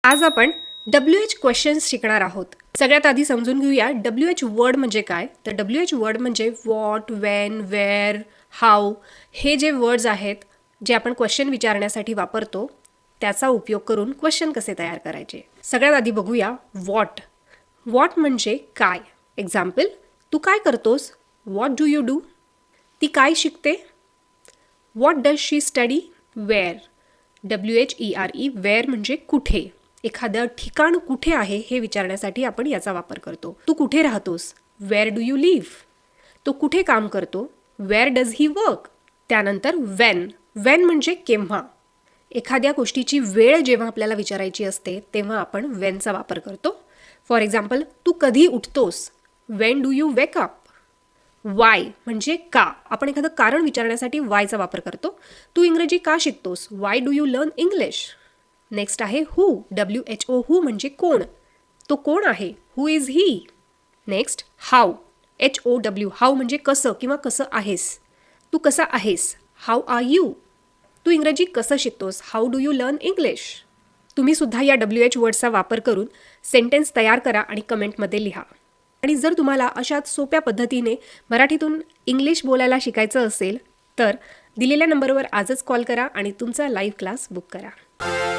आज आपण WH questions शिकणार आहोत. सगळ्यात आधी समजून घेऊया WH वर्ड म्हणजे काय. तर WH वर्ड म्हणजे व्हॉट, वेन, वेअर, हाऊ हे जे वर्ड्स आहेत जे आपण क्वेश्चन विचारण्यासाठी वापरतो त्याचा उपयोग करून क्वेश्चन कसे तयार करायचे. सगळ्यात आधी बघूया व्हॉट. व्हॉट म्हणजे काय. एक्झाम्पल, तू काय करतोस? What do you do? ती काय शिकते? What does she study? Where. WHERE where म्हणजे कुठे. एखादं ठिकाण कुठे आहे हे विचारण्यासाठी आपण याचा वापर करतो. तू कुठे राहतोस? Where do you live? तो कुठे काम करतो? Where does he work? त्यानंतर वेन. वेन म्हणजे केव्हा. एखाद्या गोष्टीची वेळ जेव्हा आपल्याला विचारायची असते तेव्हा आपण वेनचा वापर करतो. फॉर एक्झाम्पल, तू कधी उठतोस? When do you wake up? Why म्हणजे का. आपण एखादं कारण विचारण्यासाठी वायचा वापर करतो. तू इंग्रजी का शिकतोस? Why do you learn English? Next आहे हू. WHO हू म्हणजे कोण. तो कोण आहे? Who is he? Next how. HOW how म्हणजे कसं किंवा कसं आहेस. तू कसा आहेस? How are you? तू इंग्रजी कसं शिकतोस? How do you learn English? तुम्ही सुद्धा या WH वर्ड्सचा वापर करून सेंटेन्स तयार करा आणि कमेंटमध्ये लिहा. आणि जर तुम्हाला अशाच सोप्या पद्धतीने मराठीतून इंग्लिश बोलायला शिकायचं असेल तर दिलेल्या नंबरवर आजच कॉल करा आणि तुमचा लाईव्ह क्लास बुक करा.